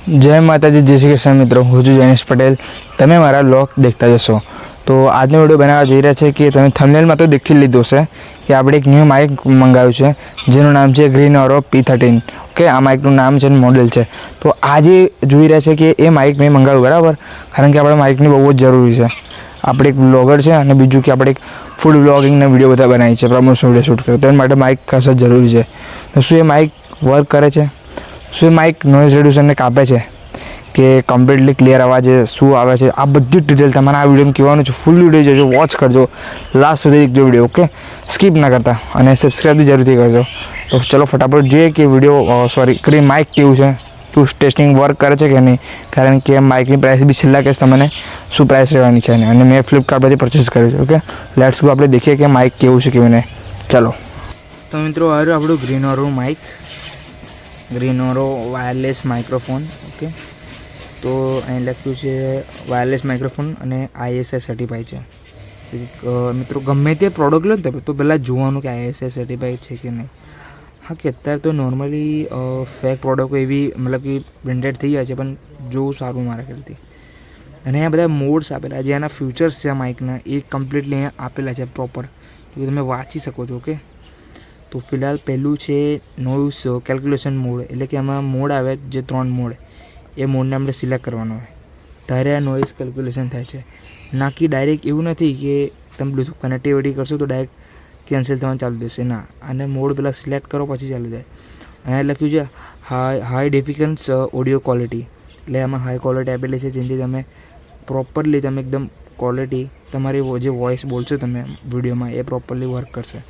જય માતાજી, જય શ્રી કૃષ્ણ મિત્રો. હું છું જયેશ પટેલ. તમે મારા બ્લોગ દેખતા જશો. તો આજનો વિડીયો બનાવવા જઈ રહ્યા છે કે તમે થંબનેલમાં તો દેખી લીધું છે કે આપણે એક ન્યૂ માઇક મંગાવ્યું છે જેનું નામ છે ગ્રીન ઓરો P13. ઓકે, આ માઇકનું નામ છે, મોડેલ છે. તો આજે જોઈ રહ્યા છે કે એ માઇક મેં મંગાવ્યું બરાબર, કારણ કે આપણે માઇકની બહુ જ જરૂરી છે. આપણે એક બ્લોગર છે અને બીજું કે આપણે એક ફૂડ બ્લોગિંગના વિડીયો બધા બનાવી છે, પ્રમોશન વિડીયો શૂટ કર્યો, તો એના માટે માઇક ખાસ જ જરૂરી છે. તો શું એ માઇક વર્ક કરે છે? શું એ માઇક નોઇઝ રેડ્યુસરને કાપે છે કે કમ્પ્લીટલી ક્લિયર અવાજ શું આવે છે? આ બધી જ ડિટેલ તમારે આ વિડીયોમાં કહેવાનું છે. ફૂલ વિડીયો જોજો, વોચ કરજો, લાસ્ટ સુધી દેખજો વિડીયો. ઓકે, સ્કીપ ના કરતા અને સબસ્ક્રાઈબ બી જરૂરથી કરજો. તો ચલો ફટાફટ જોઈએ કે વિડીયો માઇક કેવું છે, શું ટેસ્ટિંગ વર્ક કરે છે કે નહીં, કારણ કે માઇકની પ્રાઇસ બી છેલ્લા કહીશ તમને શું પ્રાઇસ રહેવાની છે. અને મેં ફ્લિપકાર્ટ પરથી પરચેસ કર્યું છે. ઓકે, લેટ્સ ગો, આપણે દેખીએ કે માઇક કેવું છે કેવું નહીં. ચલો તો મિત્રો, આવ્યું આપણું green Oro mic, green Oro wireless microphone. Okay, તો અહીં લખ્યું છે વાયરલેસ માઇક્રોફોન અને ISI સર્ટિફાઈડ છે. મિત્રો ગમે તે પ્રોડક્ટ લો ને તો પહેલાં જોવાનું કે ISI સર્ટિફાઈડ છે કે નહીં. હા, કે અત્યારે તો નોર્મલી ફેક પ્રોડક્ટો એવી મતલબ કે બ્રેન્ડેડ થઈ જાય છે, પણ જોવું સારું મારા ખ્યાલથી. અને અહીંયા બધા મોડ્સ આપેલા છે, એના ફ્યુચર્સ છે માઇકના એ કમ્પ્લીટલી અહીંયા આપેલા છે પ્રોપર, તો તમે વાંચી શકો છો. ઓકે, તો ફિલહાલ પહેલું છે નોઇઝ કેલ્ક્યુલેશન મોડ, એટલે કે આમાં મોડ આવે જે 3 મોડ, એ મોડને આપણે સિલેક્ટ કરવાનો હોય ત્યારે આ નોઇઝ કેલ્ક્યુલેશન થાય છે. ના કે ડાયરેક્ટ એવું નથી કે તમે બ્લૂટૂથ કનેક્ટિવિટી કરશો તો ડાયરેક્ટ કેન્સલ થવાનું ચાલુ થશે. ના, આને મોડ પહેલાં સિલેક્ટ કરો પછી ચાલુ થાય. અહીંયા લખ્યું છે હાઈ ડેફિકન્સ ઓડિયો ક્વોલિટી, એટલે આમાં હાઈ ક્વોલિટી આપેલી છે જેનાથી તમે પ્રોપરલી તમે એકદમ ક્વોલિટી તમારી જે વોઇસ બોલશો તમે વિડીયોમાં એ પ્રોપરલી વર્ક કરશે.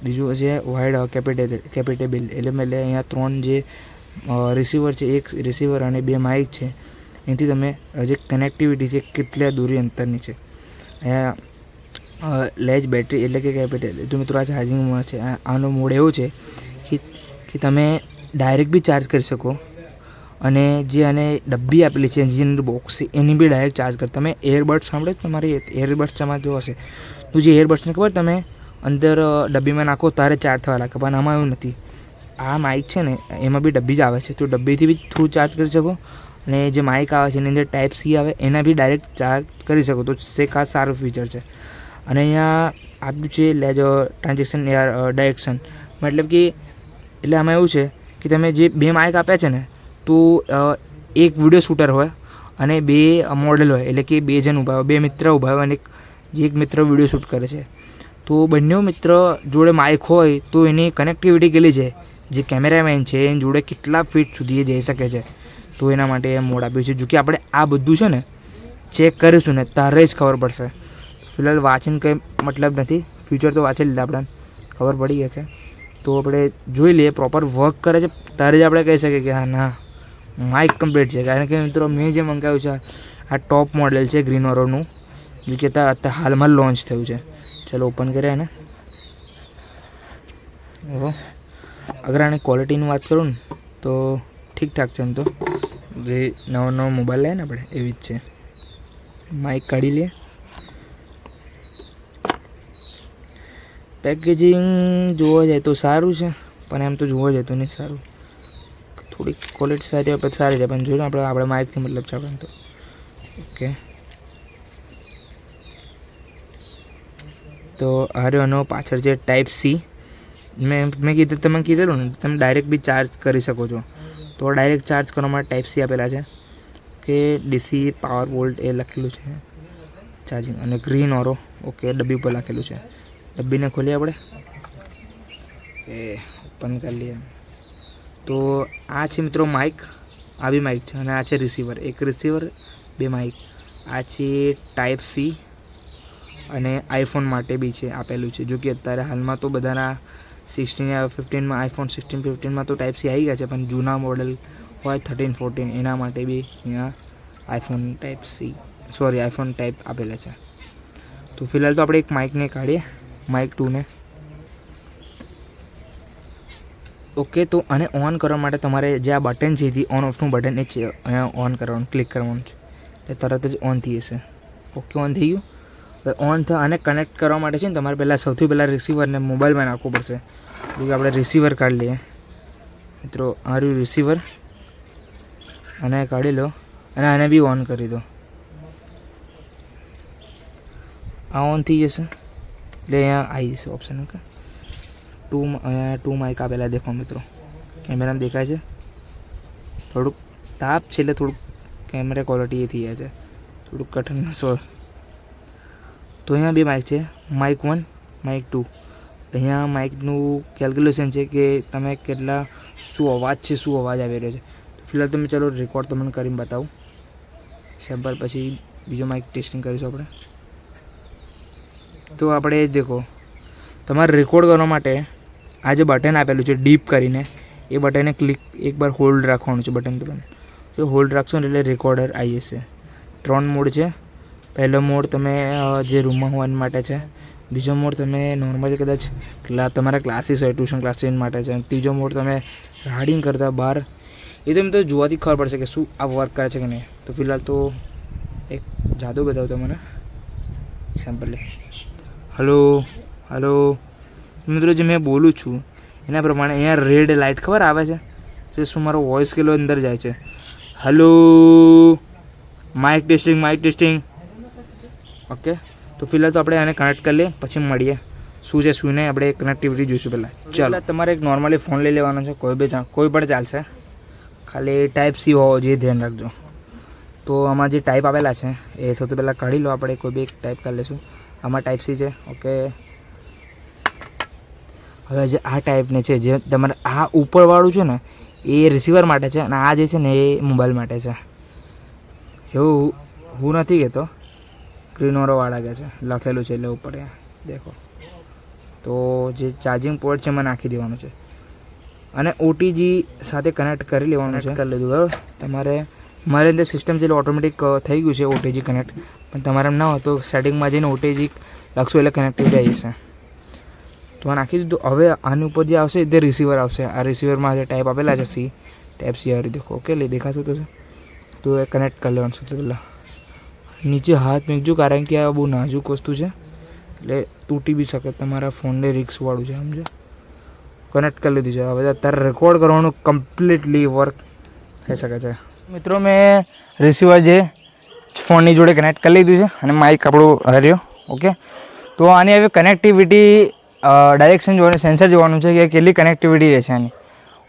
બીજું છે વાઇડ કેપેટેબલ, એટલે અહીંયા 3 જે રિસીવર છે, એક રિસીવર અને 2 માઇક છે, એનાથી તમે જે કનેક્ટિવિટી છે કેટલા દૂરી અંતરની છે. અહીંયા લેજ બેટરી એટલે કે કેપેટેબલ. તો મિત્રો આ ચાર્જિંગમાં છે. આનો મોડ એવો છે કે તમે ડાયરેક્ટ બી ચાર્જ કરી શકો, અને જે આને ડબ્બી આપેલી છે એન્જિન બોક્સ છે એની બી ડાયરેક્ટ ચાર્જ કરી. તમે એરબડ્સ સાંભળે, તમારી એરબડ્સ તમારે જો હશે તો જે એરબડ્સને ખબર તમે અંદર ડબ્બીમાં નાખો ત્યારે ચાર્જ થવા લાગે, પણ આમાં એવું નથી. આ માઇક છે ને એમાં બી ડબ્બી જ આવે છે, તો ડબ્બીથી બી થ્રુ ચાર્જ કરી શકો, અને જે માઇક આવે છે એની અંદર ટાઈપ C આવે એના બી ડાયરેક્ટ ચાર્જ કરી શકો. તો તે ખાસ સારું ફીચર છે. અને અહીંયા આપ્યું છે લેજ ટ્રાન્ઝેક્શન ડાયરેક્શન, મતલબ કે એટલે આમાં એવું છે કે તમે જે 2 માઇક આપ્યા છે ને, તો એક વિડીયો શૂટર હોય અને 2 મોડેલ હોય, એટલે કે 2 જણ ઊભા હોય, 2 મિત્ર ઊભા હોય અને એક મિત્ર વિડીયો શૂટ કરે છે. તો બંને મિત્ર જોડે માઇક હોય તો એની કનેક્ટિવિટી કેટલી છે, જે કેમેરામેન છે એની જોડે કેટલા ફીટ સુધી એ જઈ શકે છે, તો એના માટે એ મોડ આપ્યું છે. જો કે આપણે આ બધું છે ને ચેક કરીશું ને ત્યારે જ ખબર પડશે. ફિલહાલ વાંચીને કંઈ મતલબ નથી, ફ્યુચર તો વાંચી લીધા, આપણને ખબર પડી ગયા છે. તો આપણે જોઈ લઈએ પ્રોપર વર્ક કરે છે ત્યારે જ આપણે કહી શકીએ કે હા ના માઇક કમ્પ્લીટ છે. કારણ કે મિત્રો મેં જે મંગાવ્યું છે આ ટોપ મોડેલ છે ગ્રીન ઓરોનું, જે કે અત્યારે હાલમાં લોન્ચ થયું છે. ચલો ઓપન કર્યા ને. અગર આની ક્વોલિટીની વાત કરું ને તો ઠીકઠાક છે. એમ તો જે નવો મોબાઈલ લે ને આપણે એવી જ છે. માઇક કાઢી લઈએ. પેકેજિંગ જોવા જાય તો સારું છે, પણ એમ તો જોવા જાય તો નહીં સારું. થોડીક ક્વોલિટી સારી હોય પછી સારી રહે, પણ જોયું આપણે માઇકથી મતલબ છે આપણે તો. ઓકે, તો આનો પાછળ છે ટાઈપ C. મેં તમે કીધેલું ને તમે ડાયરેક્ટ બી ચાર્જ કરી શકો છો, તો ડાયરેક્ટ ચાર્જ કરવા માટે ટાઈપ C આપેલા છે કે DC પાવર વોલ્ટ એ લખેલું છે ચાર્જિંગ. અને ગ્રીન ઓરો ઓકે ડબ્બી ઉપર લખેલું છે. ડબ્બીને ખોલીએ આપણે, એ ઓપન કરી લઈએ. તો આ છે મિત્રો માઇક, આ બી માઇક છે, અને આ છે રિસીવર, એક રિસીવર 2 માઇક. આ છે ટાઈપ C, અને આઈફોન માટે બી છે આપેલું છે. જો કે અત્યારે હાલમાં તો બધાના 15માં આઈફોન 16, 15માં તો ટાઈપ C આવી ગયા છે, પણ જૂના મોડેલ હોય 13, 14 એના માટે બી અહીંયા આઈફોન ટાઈપ આપેલા છે. તો ફિલહાલ તો આપણે એક માઇકને કાઢીએ, માઇક 2 ને. ઓકે, તો આને ઓન કરવા માટે તમારે જે આ બટન છે એ ઓન ઓફનું બટન એ છે, અહીંયા ઓન કરવાનું, ક્લિક કરવાનું છે એટલે તરત જ ઓન થઈ જશે. ઓકે, ઓન થઈ ગયું. હવે ઓન થવા આને કનેક્ટ કરવા માટે છે ને તમારે પહેલાં સૌથી પહેલાં રિસીવરને મોબાઈલમાં નાખવું પડશે. જો કે આપણે રિસીવર કાઢી લઈએ મિત્રો. આ રહ્યું રિસીવર. અને કાઢી લો અને આને બી ઓન કરી દો. આ ઓન થઈ જશે એટલે અહીંયા આવી જશે ઓપ્શન. ઓકે, ટુ માઇક આપેલા દેખો મિત્રો, કેમેરામાં દેખાય છે. થોડુંક તાપ છે એટલે થોડુંક કેમેરા ક્વોલિટી એ થઈ જાય છે, થોડુંક કઠણ. તો અહીંયા બે માઇક છે, માઇક 1, માઇક 2. અહીંયા માઇકનું કેલ્ક્યુલેશન છે કે તમે કેટલા શું અવાજ આવી રહ્યો છે. ફિલહાલ તમે ચાલો રેકોર્ડ તમને કરીને બતાવું સેમ્પલ, પછી બીજો માઇક ટેસ્ટિંગ કરીશું આપણે. તો આપણે દેખો, તમારે રેકોર્ડ કરવા માટે આ જે બટન આપેલું છે ડીપ કરીને, એ બટનને ક્લિક એકવાર હોલ્ડ રાખવાનું છે બટન તમે. જો હોલ્ડ રાખશો ને એટલે રેકોર્ડર આવી જશે. 3 મોડ છે. પહેલો મોડ તમે જે રૂમમાં હોવા માટે છે. બીજો મોડ તમે નોર્મલી કદાચ તમારા ક્લાસીસ હોય, ટ્યુશન ક્લાસીસ માટે છે. ત્રીજો મોડ તમે રાઇડિંગ કરતા બહાર, એ તો એમ તો જોવાથી ખબર પડશે કે શું આ વર્ક કરે છે કે નહીં. તો ફિલહાલ તો એક જાદુ બતાવું તમને એક્ઝામ્પલ લે. હલો મિત્રો, જે મેં બોલું છું એના પ્રમાણે અહીંયા રેડ લાઇટ ખબર આવે છે, જે શું મારો વોઇસ કેટલો અંદર જાય છે. Hello, Mike testing. ઓકે, તો ફિલહાલ તો આપણે આને કનેક્ટ કરી લઈએ, પછી મળીએ શું છે શું નહીં. આપણે કનેક્ટિવિટી જોઈશું પહેલાં. ચાલો, તમારે એક નોર્મલી ફોન લઈ લેવાનો છે, કોઈ પણ ચાલશે, ખાલી ટાઈપ સી હોવો જોઈએ, ધ્યાન રાખજો. તો આમાં જે ટાઈપ આપેલા છે એ સૌથી પહેલાં કાઢી લો. આપણે કોઈ બી એક ટાઈપ કરી લઈશું. આમાં ટાઈપ સી છે. ઓકે, હવે જે આ ટાઈપને છે, જે તમારે આ ઉપરવાળું છે ને એ રિસીવર માટે છે, અને આ જે છે ને એ મોબાઈલ માટે છે. એવું હું નથી કહેતો, સ્ક્રીનવાળા કે છે, લખેલું છે એટલે ઉપર દેખો. તો જે ચાર્જિંગ પોર્ટ છે એમાં નાખી દેવાનું છે અને ઓટીજી સાથે કનેક્ટ કરી લેવાનું છે. કરી લીધું બરાબર. તમારે મારે અંદર સિસ્ટમ છે એટલે ઓટોમેટિક થઈ ગયું છે ઓટીજી કનેક્ટ, પણ તમારે એમ ના હોય તો સેટિંગમાં જઈને ઓટીજી લખશો એટલે કનેક્ટિવિટી આવી જશે. તો આ નાખી દીધું. હવે આની ઉપર જે આવશે તે રિસીવર આવશે. આ રિસીવરમાં જે ટાઈપ આપેલા છે ટાઈપ સી આવી દેખો. ઓકે, દેખાશે તો એ કનેક્ટ કરી લેવાનું સૌથી પહેલાં. નીચે હાથ મૂકજો, કારણ કે આ બહુ નાજુક વસ્તુ છે એટલે તૂટી બી શકે, તમારા ફોનને રિસ્કવાળું છે, સમજો. કનેક્ટ કરી લીધું છે. હવે અત્યારે રેકોર્ડ કરવાનું કમ્પ્લીટલી વર્ક થઈ શકે છે. મિત્રો, મેં રિસીવર જે ફોનની જોડે કનેક્ટ કરી લીધું છે અને માઇક આપણું રહ્યો. ઓકે, તો આની હવે કનેક્ટિવિટી ડાયરેક્શન જોવાનું, સેન્સર જોવાનું છે કે કેટલી કનેક્ટિવિટી રહે છે આની.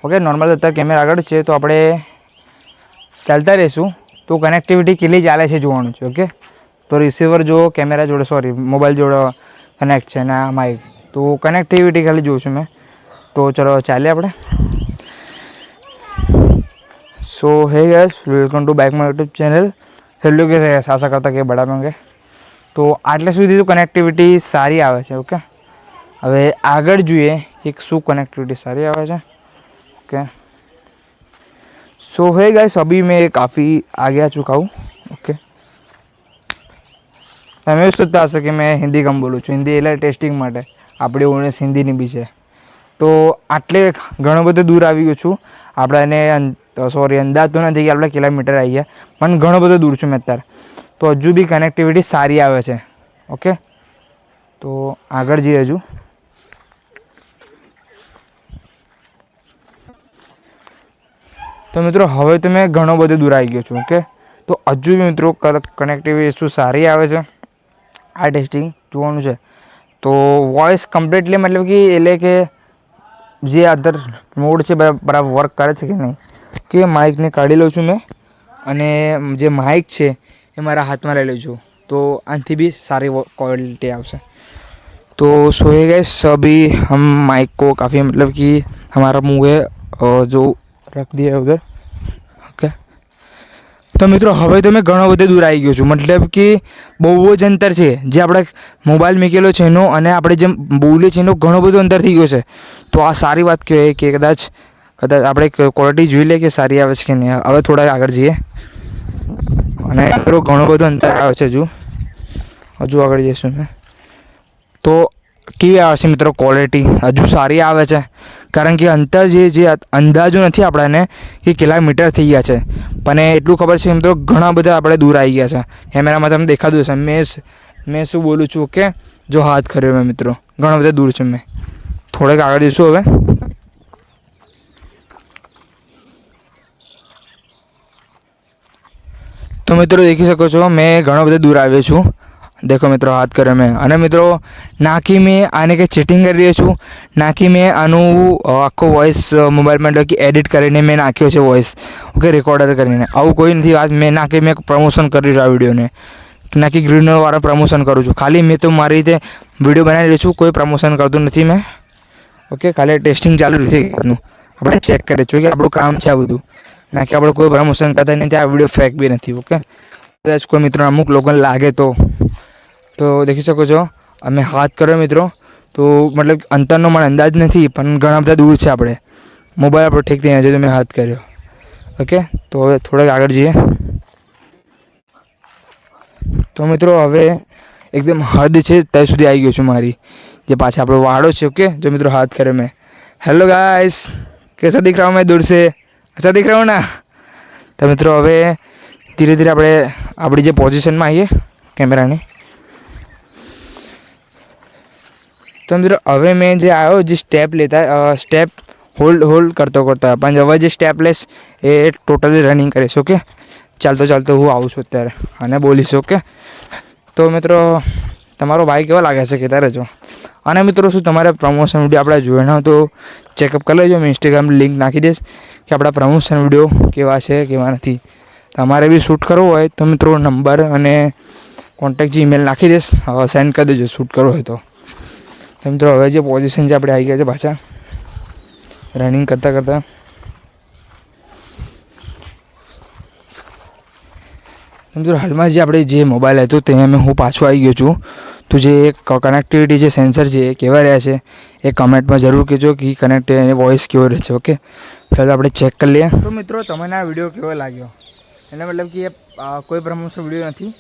ઓકે, નોર્મલ અત્યારે કેમેરા આગળ છે તો આપણે ચાલતા રહીશું તો કનેક્ટિવિટી કેટલી ચાલે છે જોવાનું છે. ઓકે, તો રિસીવર જો કેમેરા જોડે મોબાઈલ જોડે કનેક્ટ છે ને આ માઇક, તો કનેક્ટિવિટી ખાલી જોઉં છું મેં. તો ચલો ચાલીએ આપણે. So hey guys, welcome to બાઇકમાં યુટ્યુબ ચેનલ. હેલો કે આશા કરતા કે બડા મંગે. તો આટલે સુધી તો કનેક્ટિવિટી સારી આવે છે. ઓકે, હવે આગળ જોઈએ એક શું કનેક્ટિવિટી સારી આવે છે. ओके, सो है गाइस, अभी मैं काफ़ी आगे आ चुका हूँ. ओके, તમે सोचता હશે કે મેં હિન્દી કમ બોલું છું. હિન્દી એટલે ટેસ્ટિંગ માટે, આપણી ઓળખ હિન્દીની બી છે. તો આટલે ઘણો બધો દૂર આવી ગયો છું. આપણે અંદાજ તો નથી કે આપણે કિલોમીટર આવી ગયા, પણ ઘણો બધો દૂર છું મેં અત્યારે. તો હજુ બી કનેક્ટિવિટી સારી આવે છે. ઓકે, તો આગળ જઈએ હજુ. તો મિત્રો, હવે તો મેં ઘણો બધો દૂર આવી ગયો છું. ઓકે, તો હજુ બી મિત્રો કનેક્ટિવિટી શું સારી આવે છે, આ ટેસ્ટિંગ જોવાનું છે. તો વોઇસ કમ્પ્લીટલી મતલબ કે એટલે કે જે અધર મોડ છે બરાબર વર્ક કરે છે કે નહીં, કે માઇકને કાઢી લઉં છું મેં અને જે માઇક છે એ મારા હાથમાં લઈ લઉં છું. તો આનાથી બી સારી क्वालिटी આવશે. तो सो है गाइस, अभी हम माइक को काफ़ी मतलब कि हमारा मुँह है जो रख दिया उधर. ओके, તો મિત્રો હવે તો મેં ઘણો બધો દૂર આવી ગયો છું. મતલબ કે બહુ જ અંતર છે. જે આપણે મોબાઈલ મૂકેલો છે એનો અને આપણે જેમ બોલીએ છીએ એનો ઘણો બધો અંતર થઈ ગયો છે. તો આ સારી વાત કહેવાય કે કદાચ આપણે ક્વોલિટી જોઈ લે કે સારી આવે છે કે નહીં. હવે થોડા આગળ જઈએ અને ઘણો બધો અંતર આવે છે. હજુ આગળ જઈશું મેં. તો કેવી આવે છે મિત્રો ક્વોલિટી? હજુ સારી આવે છે, કારણ કે અંતર જે અંદાજો નથી આપણને કે કેટલા મીટર થઈ ગયા છે, પણ એટલું ખબર છે મિત્રો ઘણા બધા આપણે દૂર આવી ગયા છે. કેમેરામાં તમને દેખાતું હશે મેં શું બોલું છું. ઓકે, જો હાથ કર્યો મેં મિત્રો, ઘણા બધા દૂર છે. મેં થોડેક આગળ જઈશું હવે. તો મિત્રો દેખી શકો છો મેં ઘણો બધો દૂર આવ્યો છું. દેખો મિત્રો હાથ કર્યો મેં, અને મિત્રો નાખી મેં આને કંઈ ચેટિંગ કરી રહ્યો છું. નાખી મેં આનું આખો વોઇસ મોબાઈલમાં એડિટ કરીને મેં નાખ્યો છે વોઇસ, ઓકે, રેકોર્ડર કરીને. આવું કોઈ નથી વાત. નાખી મેં પ્રમોશન કરી રહ્યો આ વિડીયોને, નાખી ગ્રીનવાળા પ્રમોશન કરું છું. ખાલી મેં તો મારી રીતે વિડીયો બનાવી રહ્યો છું, કોઈ પ્રમોશન કરતું નથી મેં, ઓકે. ખાલી ટેસ્ટિંગ ચાલુ રહ્યું, આપણે ચેક કરીએ છીએ કે આપણું કામ છે આ બધું. નાખી આપણે કોઈ પ્રમોશન કરતા નથી, આ વિડીયો ફેક બી નથી, ઓકે. કદાચ કોઈ મિત્રો અમુક લોકોને લાગે તો દેખી શકો છો અમે હાથ કર્યો મિત્રો. તો મતલબ અંતરનો મને અંદાજ નથી, પણ ઘણા બધા દૂર છે આપણે. મોબાઈલ આપણો ઠીક થઈ જાય તો મેં હાથ કર્યો, ઓકે. તો હવે થોડાક આગળ જઈએ. તો મિત્રો હવે એકદમ હદ છે ત્યાં સુધી આવી ગયો છું મારી, જે પાછા આપણો વાડો છે, ઓકે. જો મિત્રો હાથ કર્યો મેં. હેલો ગાઈસ, कैसा दिख रहा हूँ मैं दूर से? अच्छा दिख रहा हूँ ना? तो મિત્રો હવે ધીરે ધીરે આપણે આપણી જે પોઝિશનમાં આવીએ કેમેરાની. તો મિત્રો હવે મેં જે આવ્યો જે સ્ટેપ હોલ્ડ કરતો પણ હવે જે સ્ટેપ લેસ એ ટોટલી રનિંગ કરીશ, ઓકે. ચાલતો હું આવું છું અત્યારે અને બોલીશ, ઓકે. તો મિત્રો તમારો ભાઈ કેવા લાગે છે કહેતા રહેજો. અને મિત્રો શું તમારે પ્રમોશન વિડીયો આપણે જોઈને હોય તો ચેકઅપ કરી લેજો. મેં ઇન્સ્ટાગ્રામ લિંક નાખી દઈશ કે આપણા પ્રમોશન વિડીયો કેવા છે કેવા નથી. તમારે બી શૂટ કરવું હોય તો મિત્રો નંબર અને કોન્ટેક્ટ જે ઈમેલ નાખી દઈશ, સેન્ડ કરી દેજો શૂટ કરવું હોય તો. મિત્રો હવે જે પોઝિશન છે આપણે આવી ગયા છે પાછા રનિંગ કરતાં. મિત્રો હાલમાં જે આપણે જે મોબાઈલ હતો ત્યાં હું પાછો આવી ગયો છું. તો જે કનેક્ટિવિટી જે સેન્સર છે એ કેવા રહ્યા છે એ કમેન્ટમાં જરૂર કહેજો કે કનેક્ટિવ વોઇસ કેવો રહે છે, ઓકે. પહેલાં આપણે ચેક કરી લઈએ. તો મિત્રો તમને આ વિડીયો કેવો લાગ્યો? એટલે મતલબ કે કોઈ પ્રમોશન વિડીયો નથી,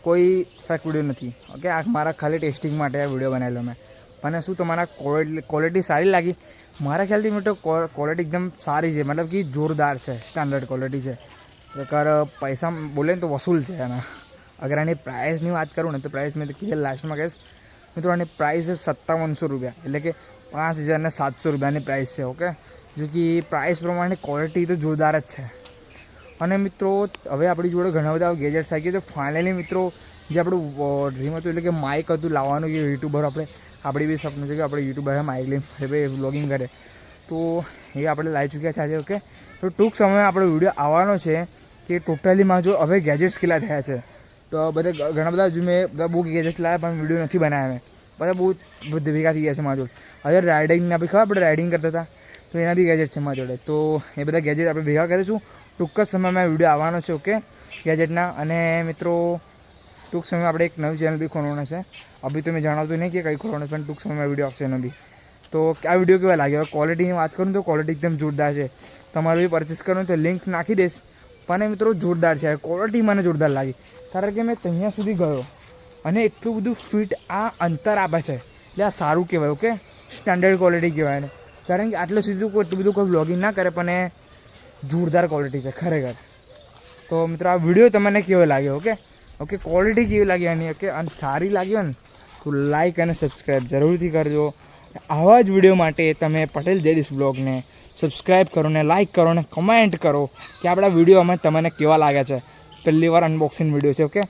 કોઈ ફેક વિડીયો નથી, ઓકે. આ મારા ખાલી ટેસ્ટિંગ માટે આ વિડીયો બનાવેલો મેં. પણ શું તમારા ક્વોલિટી સારી લાગી? મારા ખ્યાલથી મિત્રો ક્વોલિટી એકદમ સારી છે, મતલબ કે જોરદાર છે, સ્ટાન્ડર્ડ ક્વોલિટી છે. અગર પૈસા બોલે ને તો વસૂલ છે એના. અગર આની પ્રાઇસની વાત કરું ને તો પ્રાઇસ મેં ક્લિયર લાસ્ટમાં કહીશ મિત્રો. આની પ્રાઇસ છે 5700 રૂપિયા, એટલે કે 5700 રૂપિયાની પ્રાઇસ છે, ઓકે. જો કે પ્રાઇસ પ્રમાણે ક્વોલિટી તો જોરદાર જ છે. અને મિત્રો હવે આપણી જોડે ઘણા બધા ગેજેટ્સ આવી ગયા. તો ફાઇનલી મિત્રો જે આપણું ડ્રીમ હતું એટલે કે માઇક હતું લાવવાનું, કે યુટ્યુબર આપણી બી સપનું છે કે આપણે યુટ્યુબર માઇક લઈને વ્લોગિંગ કરે, તો એ આપણે લાવી ચૂક્યા છે આજે, ઓકે. તો ટૂંક સમયમાં આપણો વિડીયો આવવાનો છે કે ટોટલીમાં જો હવે ગેજેટ્સ કેટલા થયા છે. તો બધા ઘણા બધા જો મેં બધા બહુ ગેજેટ્સ લાવ્યા પણ વિડીયો નથી બનાવ્યા. બધા બહુ ભેગા થઈ ગયા છે મારા જોડે. હવે રાઇડિંગના બી ખબર આપણે રાઇડિંગ કરતા હતા તો એના બી ગેજેટ છે મારા જોડે. તો એ બધા ગેજેટ આપણે ભેગા કરીશું. ટૂંક જ સમયમાં વિડીયો આવવાનો છે, ઓકે, ગેજેટના. અને મિત્રો ટૂંક સમયમાં આપણે એક નવી ચેનલ બી ખોલવાનો છે. અભી તો મેં જણાવતું નહીં કે કઈ ખોલવાનું, પણ ટૂંક સમયમાં વિડીયો આવશે એનો બી. તો આ વિડીયો કેવા લાગ્યો? ક્વોલિટીની વાત કરું તો ક્વોલિટી એકદમ જોરદાર છે. તમારે બી પરચેસ કરવું તો લિંક નાખી દઈશ. પણ મિત્રો જોરદાર છે, ક્વોલિટી મને જોરદાર લાગી. કારણ કે મેં ત્યાં સુધી ગયો અને એટલું બધું ફિટ આ અંતર આપે છે, એટલે આ સારું કહેવાય, ઓકે. સ્ટાન્ડર્ડ ક્વોલિટી કહેવાય ને. કારણ કે આટલું સુધી એટલું બધું કોઈ વ્લોગિંગ ના કરે, પણ એ જોરદાર ક્વોલિટી છે ખરેખર. તો મિત્રો આ વિડીયો તમને કેવો લાગ્યો, ઓકે. ક્વોલિટી કેવી લાગી આની, ઓકે. અને સારી લાગ્યો ને તો લાઇક અને સબસ્ક્રાઈબ જરૂરથી કરજો. આવા જ વિડીયો માટે તમે પટેલ જયદીશ બ્લોગને સબસ્ક્રાઈબ કરો ને લાઇક કરો ને કમેન્ટ કરો કે આપણા વિડીયો અમે તમને કેવા લાગે છે. પહેલી વાર અનબોક્સિંગ વિડીયો છે, ઓકે.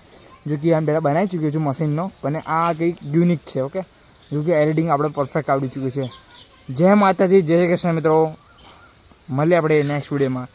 જો કે આમ પહેલાં બનાવી ચૂક્યો છું મશીનનો, પણ આ કંઈક યુનિક છે, ઓકે. જો કે એડિટિંગ આપણે પરફેક્ટ આવડી ચૂક્યું છે. જય માતાજી, જય શ્રી કૃષ્ણ મિત્રો. મળીએ આપણે નેક્સ્ટ વિડીયોમાં.